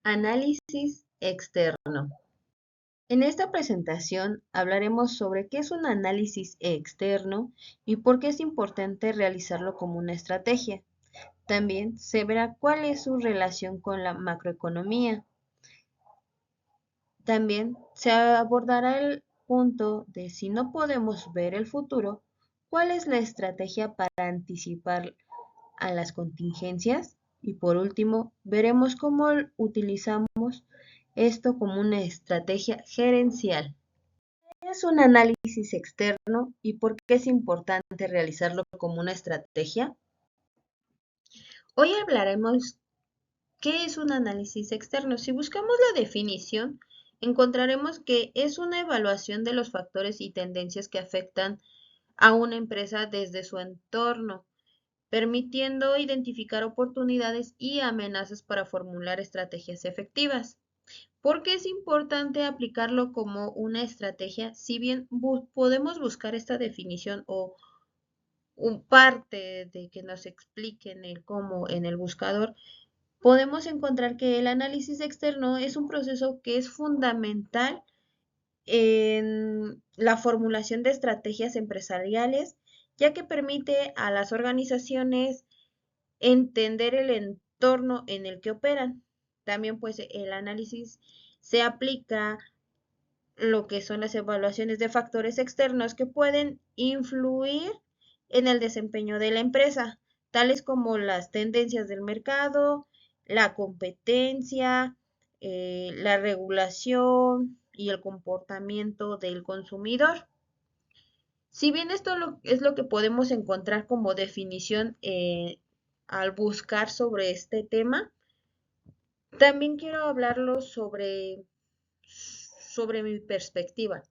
Análisis externo. En esta presentación hablaremos sobre qué es un análisis externo y por qué es importante realizarlo como una estrategia. También se verá cuál es su relación con la macroeconomía. También se abordará el punto de si no podemos ver el futuro, cuál es la estrategia para anticipar a las contingencias y por último veremos cómo utilizamos esto como una estrategia gerencial. ¿Qué es un análisis externo y por qué es importante realizarlo como una estrategia? Hoy hablaremos qué es un análisis externo. Si buscamos la definición, encontraremos que es una evaluación de los factores y tendencias que afectan a una empresa desde su entorno, permitiendo identificar oportunidades y amenazas para formular estrategias efectivas. ¿Por qué es importante aplicarlo como una estrategia? Si bien podemos buscar esta definición o un parte de que nos expliquen el cómo en el buscador, podemos encontrar que el análisis externo es un proceso que es fundamental en la formulación de estrategias empresariales, ya que permite a las organizaciones entender el entorno en el que operan. También pues el análisis se aplica lo que son las evaluaciones de factores externos que pueden influir en el desempeño de la empresa, tales como las tendencias del mercado, la competencia, la regulación y el comportamiento del consumidor. Si bien esto es lo que podemos encontrar como definición al buscar sobre este tema, también quiero hablarlo sobre mi perspectiva.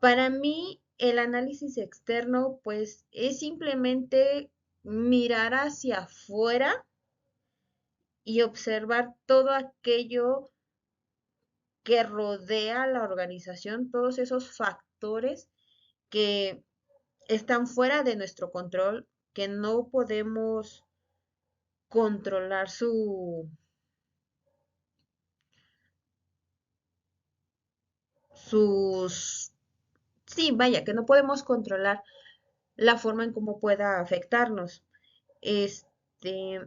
Para mí, el análisis externo, pues, es simplemente mirar hacia afuera y observar todo aquello que rodea a la organización, todos esos factores que están fuera de nuestro control, que no podemos controlar sus, sí, vaya, que no podemos controlar la forma en cómo pueda afectarnos. Este,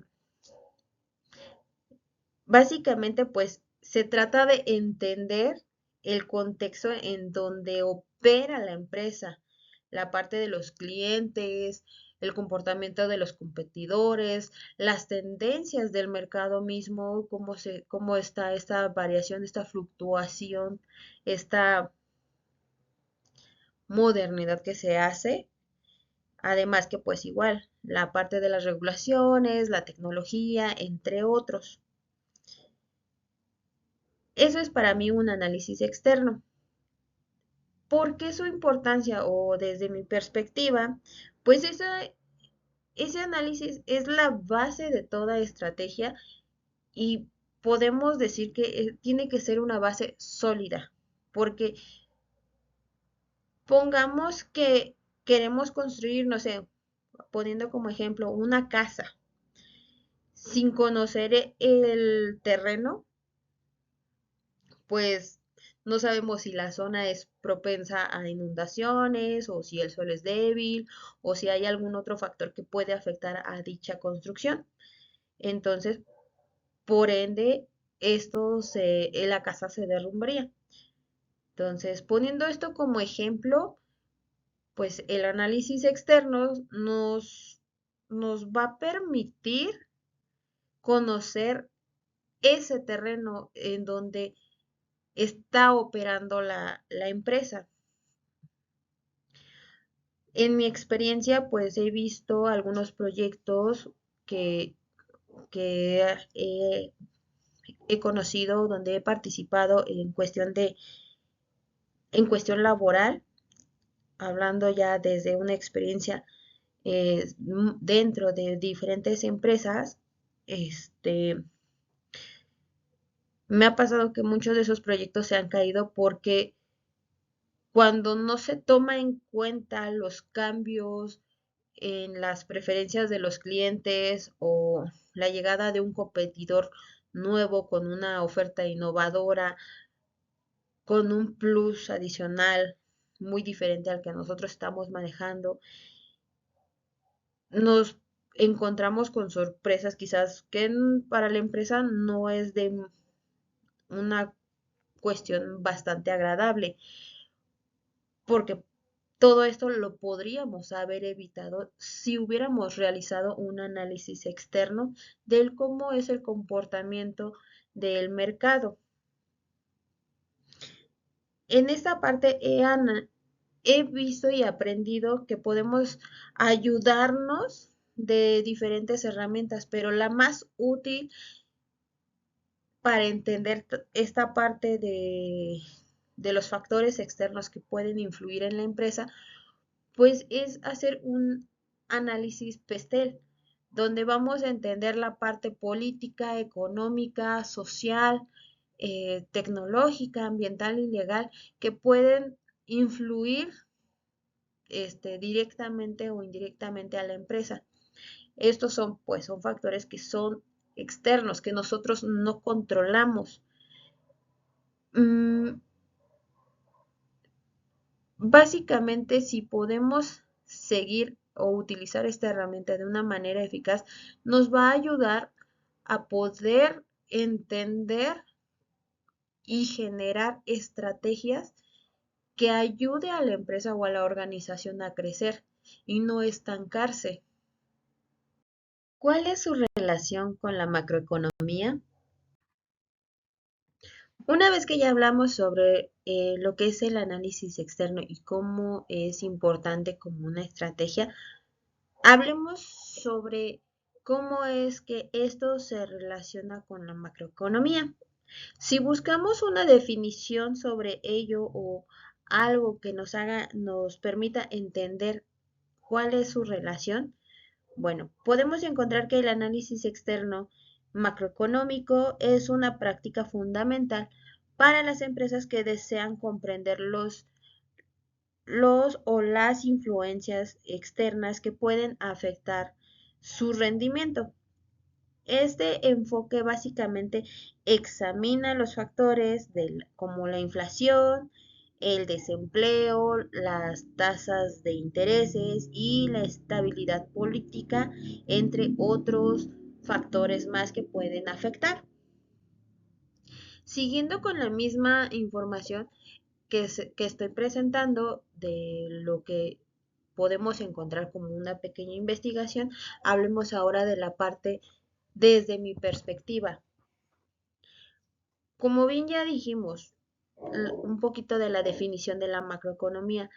Básicamente, pues se trata de entender el contexto en donde opera la empresa, la parte de los clientes, el comportamiento de los competidores, las tendencias del mercado mismo, cómo está esta variación, esta fluctuación, esta modernidad que se hace. Además que pues igual, la parte de las regulaciones, la tecnología, entre otros. Eso es para mí un análisis externo. ¿Por qué su importancia? O desde mi perspectiva, pues ese análisis es la base de toda estrategia y podemos decir que tiene que ser una base sólida, porque pongamos que queremos construir, no sé, poniendo como ejemplo una casa, sin conocer el terreno, pues no sabemos si la zona es propensa a inundaciones o si el suelo es débil o si hay algún otro factor que puede afectar a dicha construcción. Entonces, por ende, la casa se derrumbaría. Entonces, poniendo esto como ejemplo, pues el análisis externo nos va a permitir conocer ese terreno en donde está operando la empresa. En mi experiencia, pues he visto algunos proyectos que, que he conocido, donde he participado en cuestión laboral, hablando ya desde una experiencia dentro de diferentes empresas. Me ha pasado que muchos de esos proyectos se han caído porque cuando no se toma en cuenta los cambios en las preferencias de los clientes o la llegada de un competidor nuevo, con una oferta innovadora, con un plus adicional muy diferente al que nosotros estamos manejando, nos encontramos con sorpresas quizás que para la empresa no es de una cuestión bastante agradable, porque todo esto lo podríamos haber evitado si hubiéramos realizado un análisis externo del cómo es el comportamiento del mercado. En esta parte he visto y aprendido que podemos ayudarnos de diferentes herramientas, pero la más útil para entender esta parte de los factores externos que pueden influir en la empresa, pues es hacer un análisis PESTEL, donde vamos a entender la parte política, económica, social, tecnológica, ambiental y legal que pueden influir directamente o indirectamente a la empresa. Estos son, pues, son factores que son externos, que nosotros no controlamos. Mm, Básicamente, si podemos seguir o utilizar esta herramienta de una manera eficaz, nos va a ayudar a poder entender y generar estrategias que ayude a la empresa o a la organización a crecer y no estancarse. ¿Cuál es su relación con la macroeconomía? Una vez que ya hablamos sobre lo que es el análisis externo y cómo es importante como una estrategia, hablemos sobre cómo es que esto se relaciona con la macroeconomía. Si buscamos una definición sobre ello o algo que nos permita entender cuál es su relación, bueno, podemos encontrar que el análisis externo macroeconómico es una práctica fundamental para las empresas que desean comprender los o las influencias externas que pueden afectar su rendimiento. Este enfoque básicamente examina los factores como la inflación, el desempleo, las tasas de intereses y la estabilidad política, entre otros factores más que pueden afectar. Siguiendo con la misma información que estoy presentando de lo que podemos encontrar como una pequeña investigación, hablemos ahora de la parte desde mi perspectiva. Como bien ya dijimos, un poquito de la definición de la macroeconomía,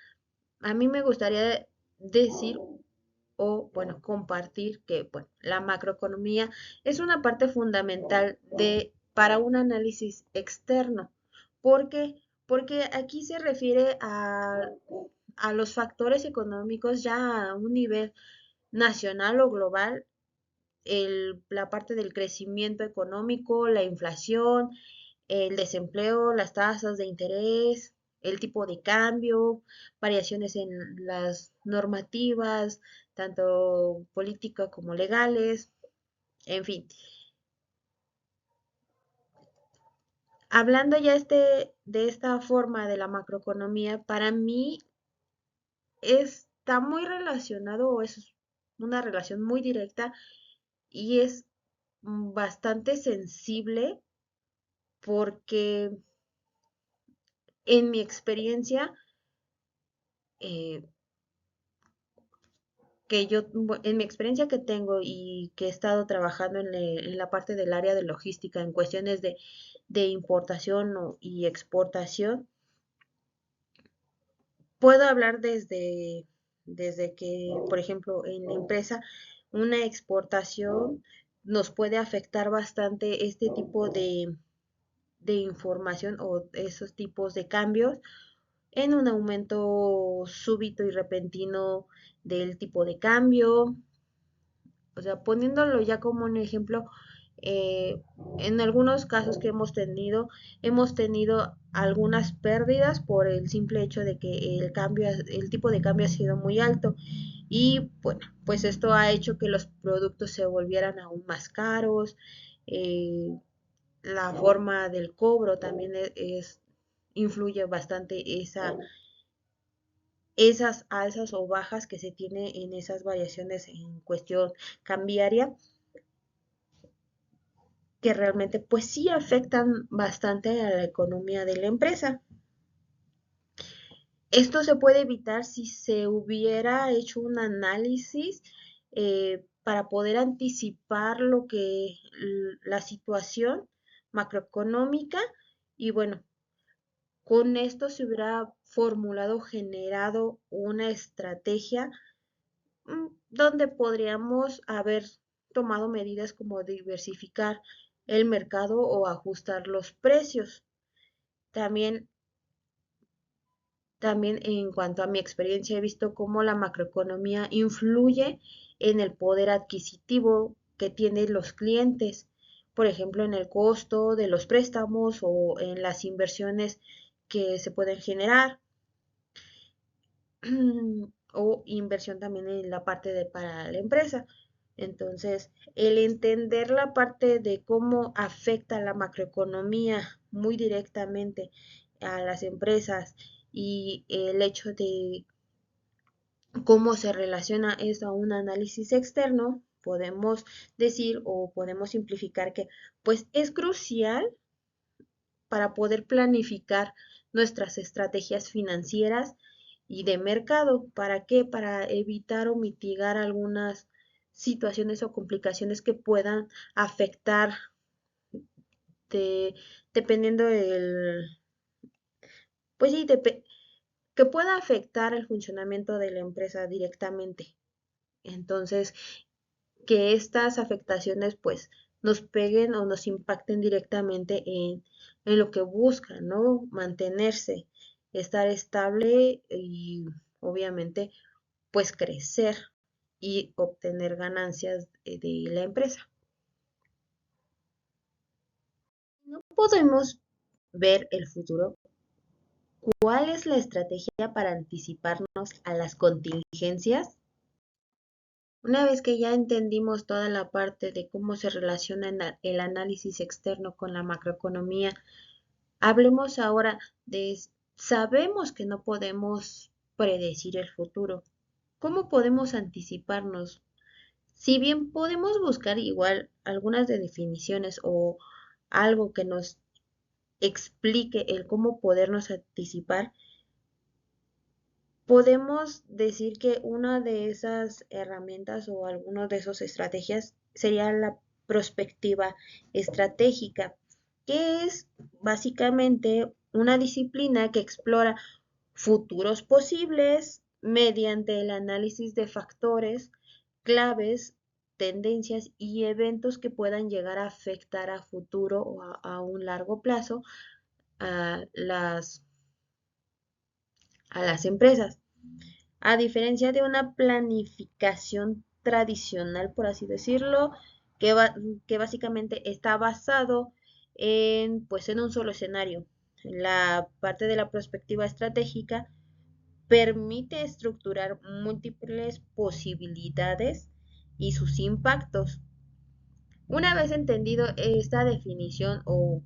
a mí me gustaría decir o, bueno, compartir que, bueno, la macroeconomía es una parte fundamental para un análisis externo. ¿Por qué? Porque aquí se refiere a los factores económicos ya a un nivel nacional o global, la parte del crecimiento económico, la inflación, el desempleo, las tasas de interés, el tipo de cambio, variaciones en las normativas, tanto políticas como legales, en fin. Hablando ya de esta forma de la macroeconomía, para mí está muy relacionado o es una relación muy directa y es bastante sensible porque en mi experiencia, eh, en mi experiencia que tengo y que he estado trabajando en la parte del área de logística en cuestiones de importación y exportación, puedo hablar desde que, por ejemplo, en la empresa, una exportación nos puede afectar bastante este tipo de información o esos tipos de cambios en un aumento súbito y repentino del tipo de cambio. O sea, poniéndolo ya como un ejemplo, eh, en algunos casos que hemos tenido algunas pérdidas por el simple hecho de que el tipo de cambio ha sido muy alto. Y bueno, pues esto ha hecho que los productos se volvieran aún más caros. la forma del cobro también influye bastante esas alzas o bajas que se tiene en esas variaciones en cuestión cambiaria, que realmente pues sí afectan bastante a la economía de la empresa. Esto se puede evitar si se hubiera hecho un análisis para poder anticipar lo que la situación macroeconómica, y bueno, con esto se hubiera formulado, generado una estrategia donde podríamos haber tomado medidas como diversificar el mercado o ajustar los precios. También También en cuanto a mi experiencia he visto cómo la macroeconomía influye en el poder adquisitivo que tienen los clientes, por ejemplo, en el costo de los préstamos o en las inversiones que se pueden generar o inversión también en la parte de para la empresa. Entonces, el entender la parte de cómo afecta la macroeconomía muy directamente a las empresas y el hecho de cómo se relaciona eso a un análisis externo, podemos decir o podemos simplificar que pues es crucial para poder planificar nuestras estrategias financieras y de mercado. ¿Para qué? Para evitar o mitigar algunas situaciones o complicaciones que puedan afectar de, dependiendo del, pues sí, que pueda afectar el funcionamiento de la empresa directamente. Entonces, que estas afectaciones pues nos peguen o nos impacten directamente en lo que buscan, ¿no? Mantenerse, estar estable y obviamente pues crecer y obtener ganancias de la empresa. No podemos ver el futuro. ¿Cuál es la estrategia para anticiparnos a las contingencias? Una vez que ya entendimos toda la parte de cómo se relaciona el análisis externo con la macroeconomía, hablemos ahora de, sabemos que no podemos predecir el futuro. ¿Cómo podemos anticiparnos? Si bien podemos buscar igual algunas de definiciones o algo que nos explique el cómo podernos anticipar, podemos decir que una de esas herramientas o alguna de esas estrategias sería la prospectiva estratégica, que es básicamente una disciplina que explora futuros posibles mediante el análisis de factores, claves, tendencias y eventos que puedan llegar a afectar a futuro o a un largo plazo a las empresas. A diferencia de una planificación tradicional, por así decirlo, que, que básicamente está basado pues, en un solo escenario. La parte de la perspectiva estratégica permite estructurar múltiples posibilidades y sus impactos. Una vez entendido esta definición o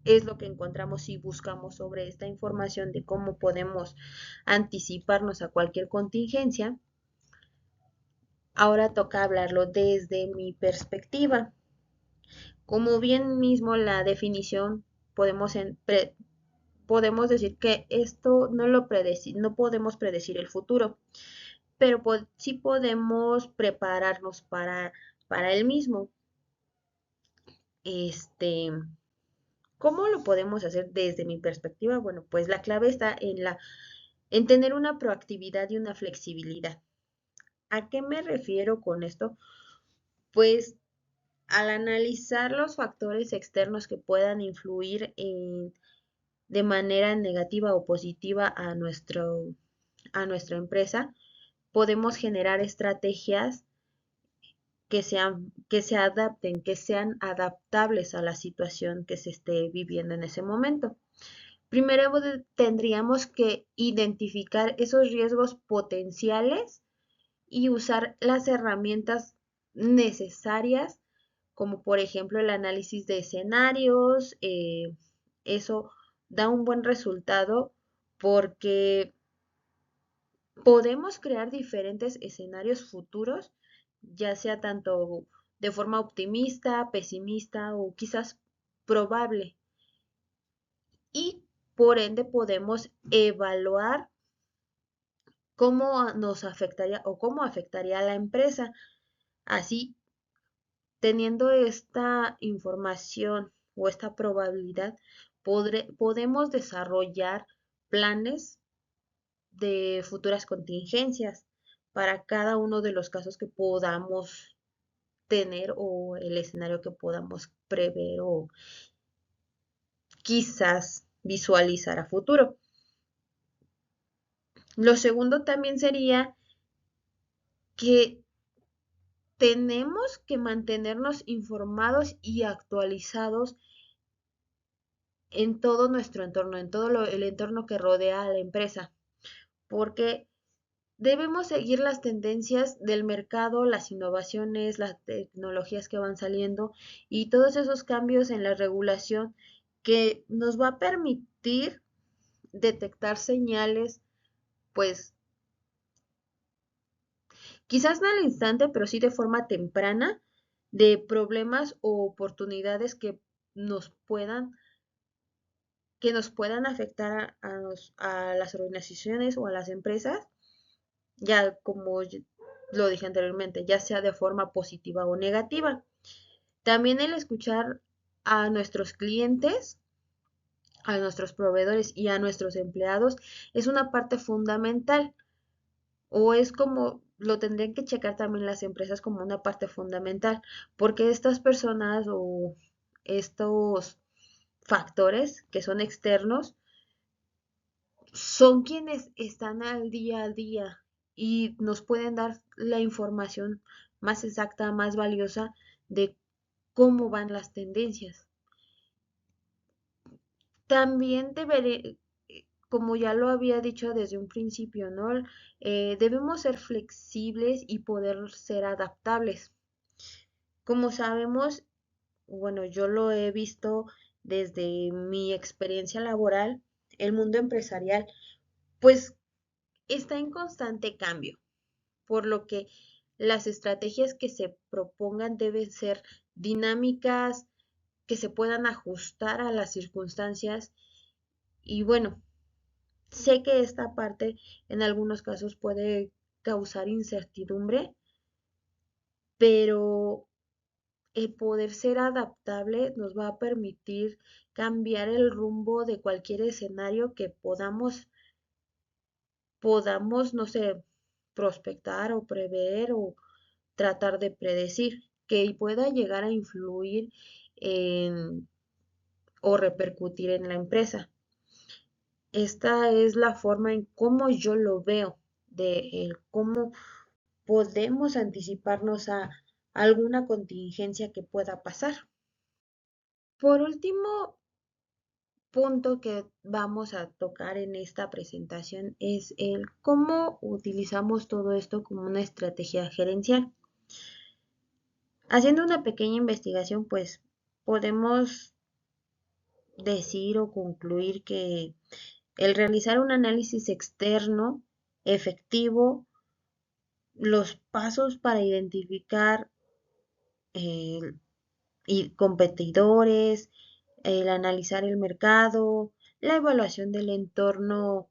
es lo que encontramos si buscamos sobre esta información de cómo podemos anticiparnos a cualquier contingencia, ahora toca hablarlo desde mi perspectiva. Como bien mismo la definición, podemos decir que esto no podemos predecir el futuro, pero sí podemos prepararnos para el mismo. ¿Cómo lo podemos hacer desde mi perspectiva? Bueno, pues la clave está en tener una proactividad y una flexibilidad. ¿A qué me refiero con esto? Pues al analizar los factores externos que puedan influir de manera negativa o positiva a nuestra empresa, podemos generar estrategias que se adapten, que sean adaptables a la situación que se esté viviendo en ese momento. Primero tendríamos que identificar esos riesgos potenciales y usar las herramientas necesarias como por ejemplo el análisis de escenarios. Eso da un buen resultado porque podemos crear diferentes escenarios futuros, ya sea tanto de forma optimista, pesimista o quizás probable. Y por ende podemos evaluar cómo nos afectaría o cómo afectaría a la empresa. Así, teniendo esta información o esta probabilidad, podemos desarrollar planes de futuras contingencias para cada uno de los casos que podamos tener o el escenario que podamos prever o quizás visualizar a futuro. Lo segundo también sería que tenemos que mantenernos informados y actualizados en todo nuestro entorno, en todo el entorno que rodea a la empresa, porque debemos seguir las tendencias del mercado, las innovaciones, las tecnologías que van saliendo y todos esos cambios en la regulación que nos va a permitir detectar señales, pues quizás no al instante, pero sí de forma temprana, de problemas o oportunidades nos puedan, que nos puedan afectar a las organizaciones o a las empresas, ya como lo dije anteriormente, ya sea de forma positiva o negativa. También el escuchar a nuestros clientes, a nuestros proveedores y a nuestros empleados es una parte fundamental, o es como lo tendrían que checar también las empresas como una parte fundamental, porque estas personas o estos factores que son externos son quienes están al día a día y nos pueden dar la información más exacta, más valiosa de cómo van las tendencias. También como ya lo había dicho desde un principio, ¿no? Debemos ser flexibles y poder ser adaptables. Como sabemos, bueno, yo lo he visto desde mi experiencia laboral, el mundo empresarial, pues está en constante cambio, por lo que las estrategias que se propongan deben ser dinámicas, que se puedan ajustar a las circunstancias y bueno, sé que esta parte en algunos casos puede causar incertidumbre, pero el poder ser adaptable nos va a permitir cambiar el rumbo de cualquier escenario que podamos, no sé, prospectar o prever o tratar de predecir, que pueda llegar a influir en, o repercutir en la empresa. Esta es la forma en cómo yo lo veo, de cómo podemos anticiparnos a alguna contingencia que pueda pasar. Por último, punto que vamos a tocar en esta presentación es el cómo utilizamos todo esto como una estrategia gerencial. Haciendo una pequeña investigación, pues podemos decir o concluir que el realizar un análisis externo efectivo, los pasos para identificar eh, competidores, el analizar el mercado, la evaluación del entorno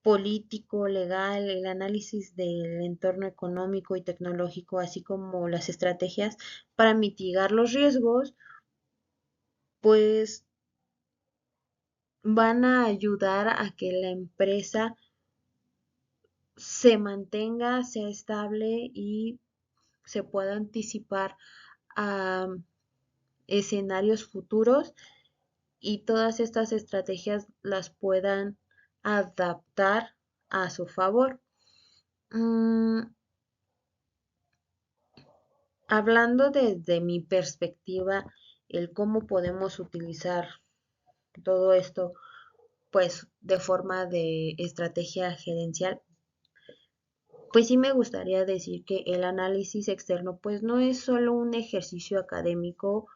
político, legal, el análisis del entorno económico y tecnológico, así como las estrategias para mitigar los riesgos, pues van a ayudar a que la empresa se mantenga, sea estable y se pueda anticipar a escenarios futuros y todas estas estrategias las puedan adaptar a su favor. Mm, Hablando desde mi perspectiva, el cómo podemos utilizar todo esto, pues de forma de estrategia gerencial, pues sí me gustaría decir que el análisis externo pues no es solo un ejercicio académico,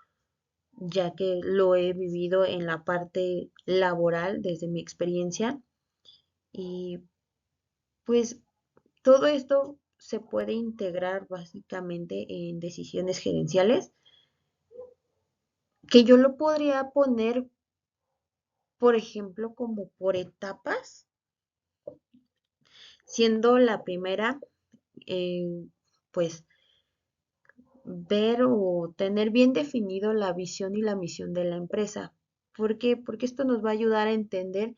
ya que lo he vivido en la parte laboral desde mi experiencia y pues todo esto se puede integrar básicamente en decisiones gerenciales, que yo lo podría poner, por ejemplo, como por etapas, siendo la primera, pues ver o tener bien definido la visión y la misión de la empresa. ¿Por qué? Porque esto nos va a ayudar a entender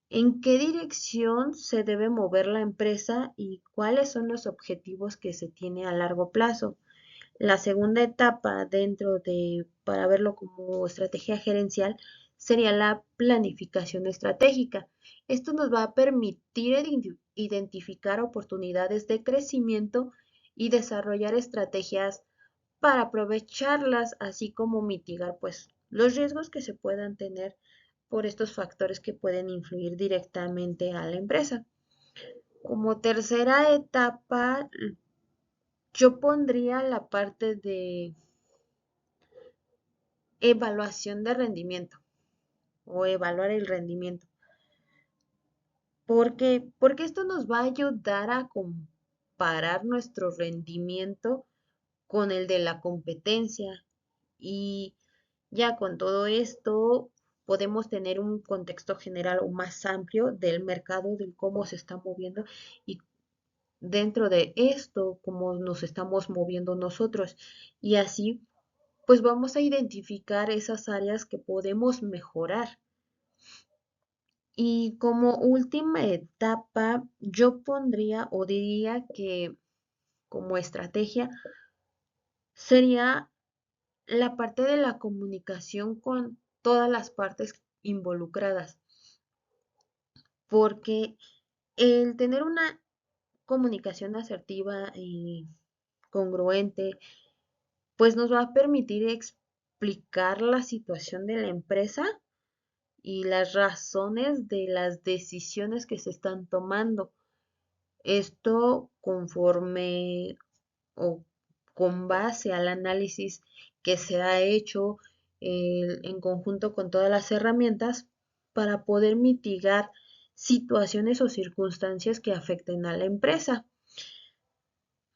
en qué dirección se debe mover la empresa y cuáles son los objetivos que se tiene a largo plazo. La segunda etapa para verlo como estrategia gerencial, sería la planificación estratégica. Esto nos va a permitir identificar oportunidades de crecimiento y desarrollar estrategias para aprovecharlas, así como mitigar pues los riesgos que se puedan tener por estos factores que pueden influir directamente a la empresa. Como tercera etapa, yo pondría la parte de evaluación de rendimiento o evaluar el rendimiento. ¿Por qué? Porque esto nos va a ayudar a comparar nuestro rendimiento con el de la competencia y ya con todo esto podemos tener un contexto general o más amplio del mercado, del cómo se está moviendo y dentro de esto, cómo nos estamos moviendo nosotros. Y así, pues vamos a identificar esas áreas que podemos mejorar. Y como última etapa, yo pondría o diría que como estrategia sería la parte de la comunicación con todas las partes involucradas, porque el tener una comunicación asertiva y congruente, pues nos va a permitir explicar la situación de la empresa y las razones de las decisiones que se están tomando. Esto conforme o con base al análisis que se ha hecho en conjunto con todas las herramientas para poder mitigar situaciones o circunstancias que afecten a la empresa.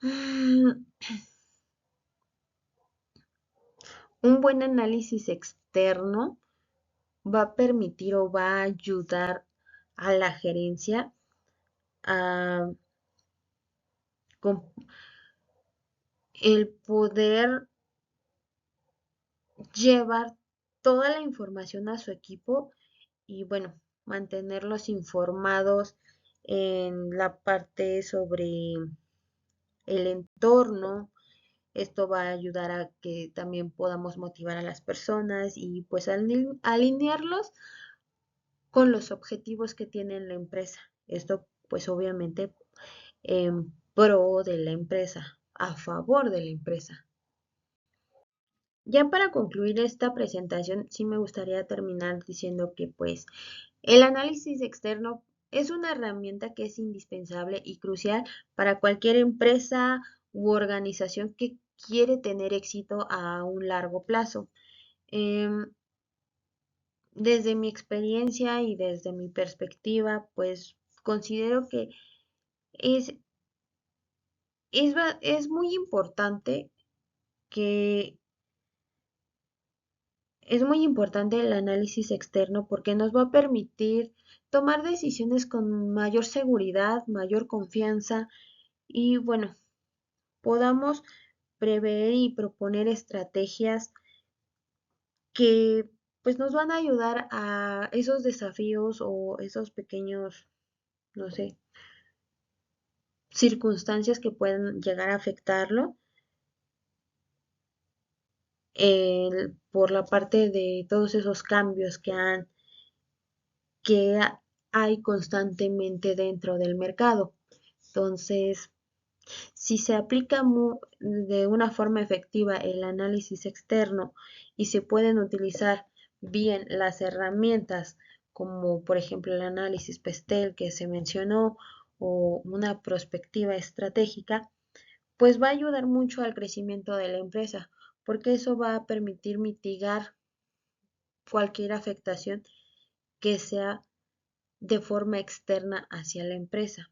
Un buen análisis externo va a permitir o va a ayudar a la gerencia a el poder llevar toda la información a su equipo y bueno, mantenerlos informados en la parte sobre el entorno. Esto va a ayudar a que también podamos motivar a las personas y pues alinearlos con los objetivos que tiene la empresa. Esto pues obviamente en pro de la empresa, a favor de la empresa. Ya para concluir esta presentación, sí me gustaría terminar diciendo que pues el análisis externo es una herramienta que es indispensable y crucial para cualquier empresa u organización que quiere tener éxito a un largo plazo. Em, Desde mi experiencia y desde mi perspectiva, pues considero que es, es muy importante que es muy importante el análisis externo porque nos va a permitir tomar decisiones con mayor seguridad, mayor confianza y bueno, podamos prever y proponer estrategias que pues nos van a ayudar a esos desafíos o esos pequeños, no sé, circunstancias que pueden llegar a afectarlo por la parte de todos esos cambios que hay constantemente dentro del mercado. Entonces, si se aplica de una forma efectiva el análisis externo y se pueden utilizar bien las herramientas como por ejemplo el análisis PESTEL que se mencionó o una perspectiva estratégica, pues va a ayudar mucho al crecimiento de la empresa, porque eso va a permitir mitigar cualquier afectación que sea de forma externa hacia la empresa.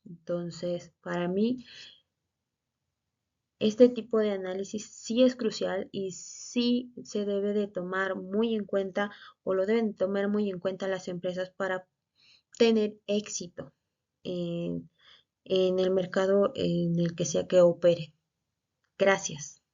Entonces, para mí, este tipo de análisis sí es crucial y sí se debe de tomar muy en cuenta o lo deben tomar muy en cuenta las empresas para tener éxito en el mercado en el que sea que opere. Gracias.